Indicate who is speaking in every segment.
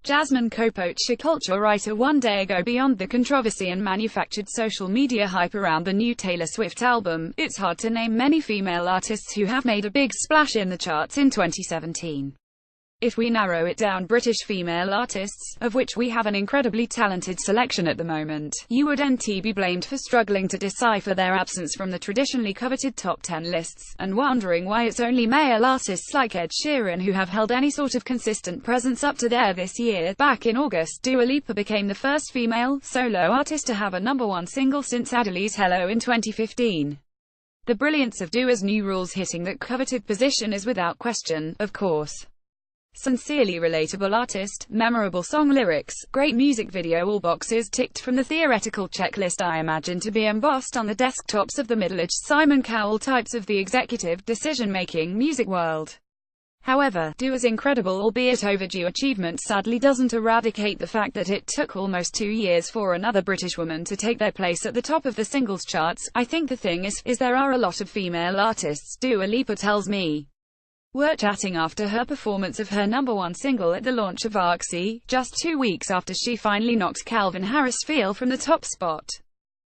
Speaker 1: Jasmine Kopocha, culture writer, one day go beyond the controversy and manufactured social media hype around the new Taylor Swift album. It's hard to name many female artists who have made a big splash in the charts in 2017. If we narrow it down, British female artists, of which we have an incredibly talented selection at the moment, you would be blamed for struggling to decipher their absence from the traditionally coveted top 10 lists, and wondering why it's only male artists like Ed Sheeran who have held any sort of consistent presence up to there this year. Back in August, Dua Lipa became the first female solo artist to have a #1 single since Adele's Hello in 2015. The brilliance of Dua's new rules hitting that coveted position is without question, of course. Sincerely relatable artist, memorable song lyrics, great music video, all boxes ticked from the theoretical checklist I imagine to be embossed on the desktops of the middle-aged Simon Cowell types of the executive, decision-making music world. However, Dua's incredible, albeit overdue achievement sadly doesn't eradicate the fact that it took almost 2 years for another British woman to take their place at the top of the singles charts. I think the thing is there are a lot of female artists, Dua Lipa tells me, were chatting after her performance of her #1 single at the launch of Arxi, just 2 weeks after she finally knocked Calvin Harris from the top spot.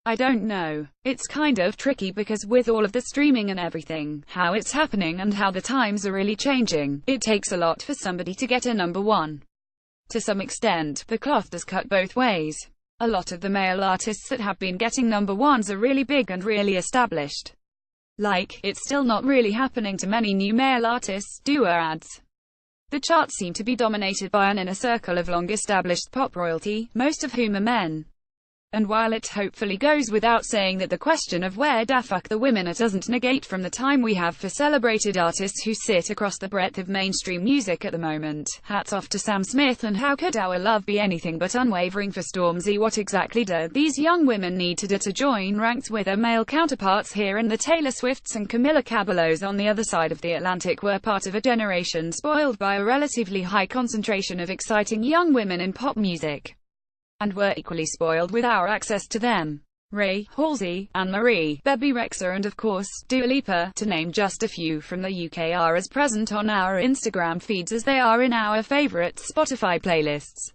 Speaker 1: I don't know. It's kind of tricky because with all of the streaming and everything, how it's happening and how the times are really changing, it takes a lot for somebody to get a #1. To some extent, the cloth does cut both ways. A lot of the male artists that have been getting #1s are really big and really established. It's still not really happening to many new male artists, Dua adds. The charts seem to be dominated by an inner circle of long-established pop royalty, most of whom are men. And while it hopefully goes without saying that the question of where da fuck the women are doesn't negate from the time we have for celebrated artists who sit across the breadth of mainstream music at the moment. Hats off to Sam Smith, and how could our love be anything but unwavering for Stormzy? What exactly do these young women need to do to join ranks with their male counterparts here? And the Taylor Swifts and Camila Cabellos on the other side of the Atlantic were part of a generation spoiled by a relatively high concentration of exciting young women in pop music, and were equally spoiled with our access to them. Ray, Halsey, Anne-Marie, Bebe Rexha and of course, Dua Lipa, to name just a few from the UK, are as present on our Instagram feeds as they are in our favourite Spotify playlists.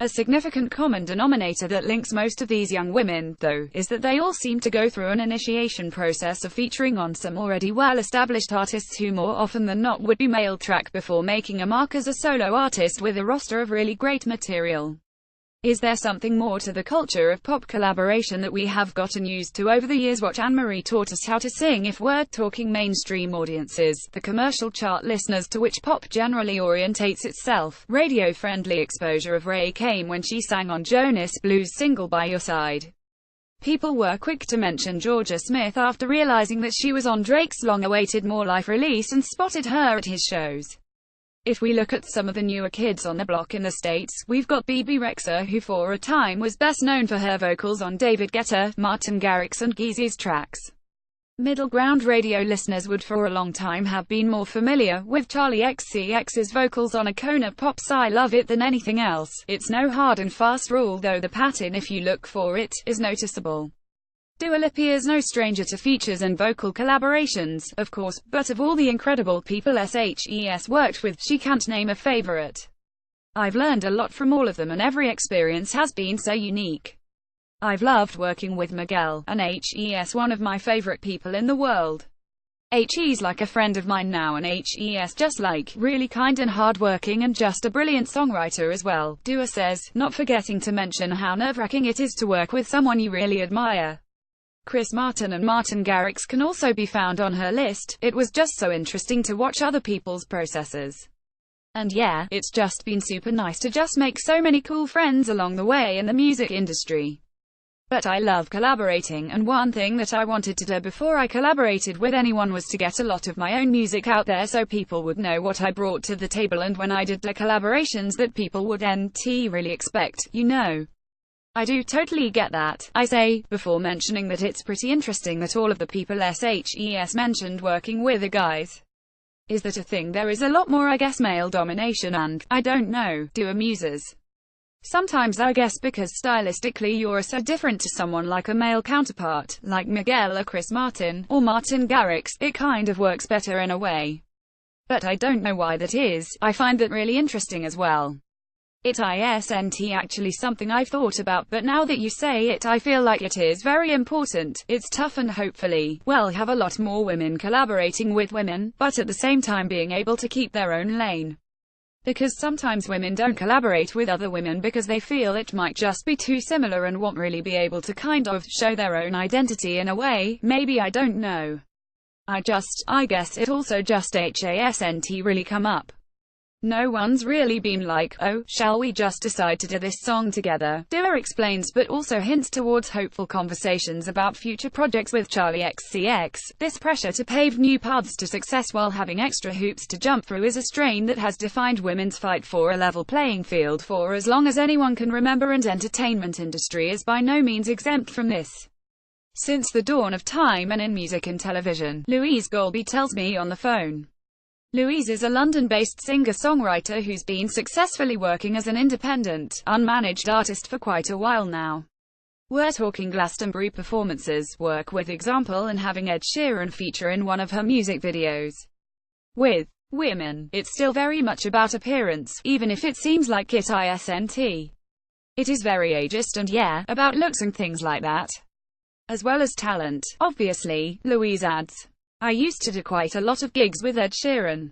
Speaker 1: A significant common denominator that links most of these young women, though, is that they all seem to go through an initiation process of featuring on some already well-established artists who more often than not would be male track before making a mark as a solo artist with a roster of really great material. Is there something more to the culture of pop collaboration that we have gotten used to over the years? Watch Anne-Marie taught us how to sing if we're talking mainstream audiences, the commercial chart listeners to which pop generally orientates itself. Radio-friendly exposure of Ray came when she sang on Jonas Blues' single By Your Side. People were quick to mention Georgia Smith after realizing that she was on Drake's long-awaited More Life release and spotted her at his shows. If we look at some of the newer kids on the block in the States, we've got Bebe Rexha, who for a time was best known for her vocals on David Guetta, Martin Garrix and Geezy's tracks. Middle ground radio listeners would for a long time have been more familiar with Charli XCX's vocals on Icona Pop's I Love It than anything else. It's no hard and fast rule, though the pattern, if you look for it, is noticeable. Dua Lipa is no stranger to features and vocal collaborations, of course, but of all the incredible people SHES worked with, she can't name a favorite. I've learned a lot from all of them and every experience has been so unique. I've loved working with Miguel, and HES one of my favorite people in the world. HE's like a friend of mine now, and HES just really kind and hardworking and just a brilliant songwriter as well, Dua says, not forgetting to mention how nerve-wracking it is to work with someone you really admire. Chris Martin and Martin Garrix can also be found on her list. It was just so interesting to watch other people's processes. And yeah, it's just been super nice to just make so many cool friends along the way in the music industry. But I love collaborating, and one thing that I wanted to do before I collaborated with anyone was to get a lot of my own music out there so people would know what I brought to the table, and when I did the collaborations that people would really expect, you know. I do totally get that, I say, before mentioning that it's pretty interesting that all of the people SHES mentioned working with are guys. Is that a thing? There is a lot more, I guess, male domination and, I don't know, Dua muses. Sometimes I guess because stylistically you're so different to someone like a male counterpart, like Miguel or Chris Martin, or Martin Garrix, it kind of works better in a way. But I don't know why that is. I find that really interesting as well. It isn't actually something I've thought about, but now that you say it, I feel like it is very important. It's tough and hopefully, we'll have a lot more women collaborating with women, but at the same time being able to keep their own lane. Because sometimes women don't collaborate with other women because they feel it might just be too similar and won't really be able to kind of show their own identity in a way, maybe, I don't know. I guess it also just hasn't really come up. No one's really been like, oh, shall we just decide to do this song together? Dua explains, but also hints towards hopeful conversations about future projects with Charli XCX. This pressure to pave new paths to success while having extra hoops to jump through is a strain that has defined women's fight for a level playing field for as long as anyone can remember, and entertainment industry is by no means exempt from this. Since the dawn of time and in music and television, Louise Golby tells me on the phone. Louise is a London-based singer-songwriter who's been successfully working as an independent, unmanaged artist for quite a while now. We're talking Glastonbury performances, work with Example, and having Ed Sheeran feature in one of her music videos. With women, it's still very much about appearance, even if it seems like it isn't. It is very ageist and yeah, about looks and things like that. As well as talent, obviously, Louise adds. I used to do quite a lot of gigs with Ed Sheeran.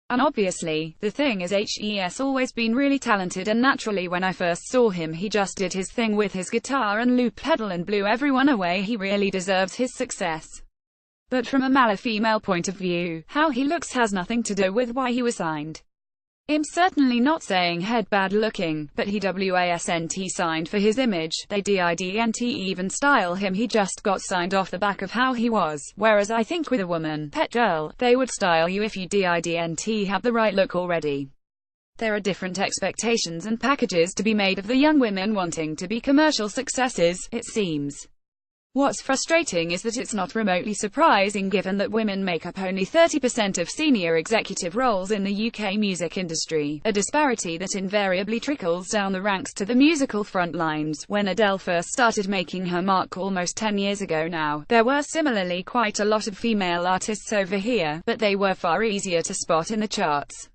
Speaker 1: And obviously, the thing is he's always been really talented, and naturally when I first saw him he just did his thing with his guitar and loop pedal and blew everyone away. He really deserves his success. But from a male female point of view, how he looks has nothing to do with why he was signed. I'm certainly not saying head bad looking, but he wasn't signed for his image. They didn't even style him, he just got signed off the back of how he was. Whereas I think with a woman, pet girl, they would style you if you didn't have the right look already. There are different expectations and packages to be made of the young women wanting to be commercial successes, it seems. What's frustrating is that it's not remotely surprising given that women make up only 30% of senior executive roles in the UK music industry, a disparity that invariably trickles down the ranks to the musical front lines. When Adele first started making her mark almost 10 years ago now, there were similarly quite a lot of female artists over here, but they were far easier to spot in the charts.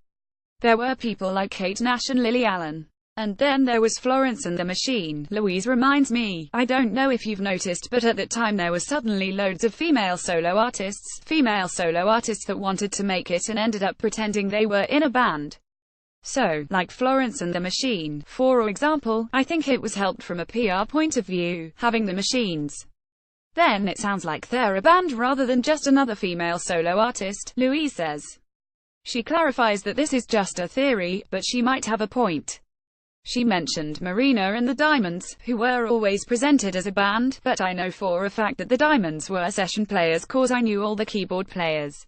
Speaker 1: There were people like Kate Nash and Lily Allen. And then there was Florence and the Machine. Louise reminds me, I don't know if you've noticed, but at that time there was suddenly loads of female solo artists that wanted to make it and ended up pretending they were in a band. So, like Florence and the Machine, for example, I think it was helped from a PR point of view, having the Machines. Then it sounds like they're a band rather than just another female solo artist, Louise says. She clarifies that this is just a theory, but she might have a point. She mentioned Marina and the Diamonds, who were always presented as a band, but I know for a fact that the Diamonds were session players cause I knew all the keyboard players.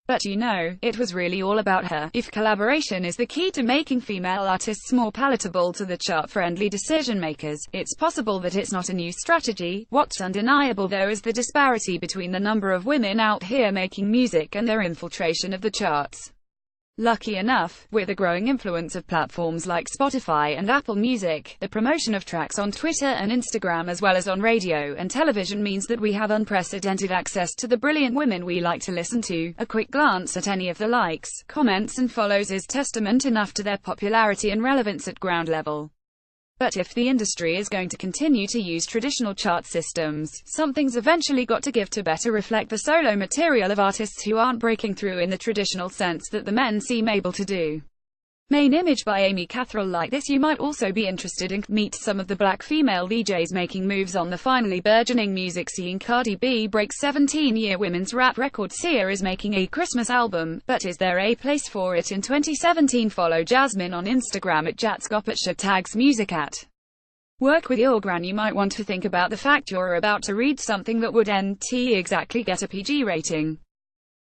Speaker 1: But you know, it was really all about her. If collaboration is the key to making female artists more palatable to the chart-friendly decision-makers, it's possible that it's not a new strategy. What's undeniable though is the disparity between the number of women out here making music and their infiltration of the charts. Lucky enough, with the growing influence of platforms like Spotify and Apple Music, the promotion of tracks on Twitter and Instagram as well as on radio and television means that we have unprecedented access to the brilliant women we like to listen to. A quick glance at any of the likes, comments and follows is testament enough to their popularity and relevance at ground level. But if the industry is going to continue to use traditional chart systems, something's eventually got to give to better reflect the solo material of artists who aren't breaking through in the traditional sense that the men seem able to do. Main Image by Amy Catherall. Like this, you might also be interested in meet some of the black female DJs making moves on the finally burgeoning music scene. Cardi B breaks 17-year women's rap record. Sia is making a Christmas album, but is there a place for it in 2017? Follow Jasmine on Instagram at @jatscopatcha, tags music at Work With Your Gran. You might want to think about the fact you're about to read something that would exactly get a PG rating.